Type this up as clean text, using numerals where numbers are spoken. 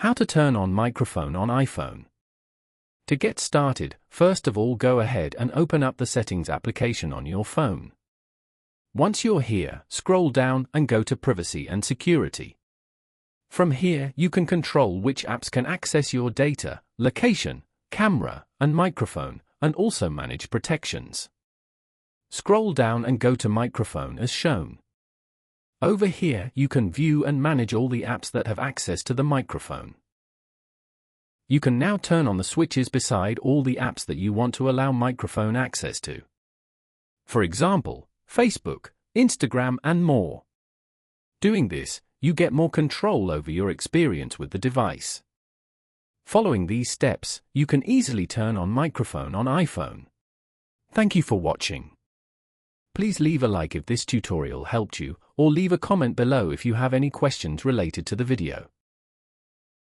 How to turn on microphone on iPhone. To get started, first of all go ahead and open up the Settings application on your phone. Once you're here, scroll down and go to Privacy and Security. From here, you can control which apps can access your data, location, camera, and microphone, and also manage protections. Scroll down and go to Microphone as shown. Over here, you can view and manage all the apps that have access to the microphone. You can now turn on the switches beside all the apps that you want to allow microphone access to. For example, Facebook, Instagram, and more. Doing this, you get more control over your experience with the device. Following these steps, you can easily turn on microphone on iPhone. Thank you for watching. Please leave a like if this tutorial helped you, or leave a comment below if you have any questions related to the video.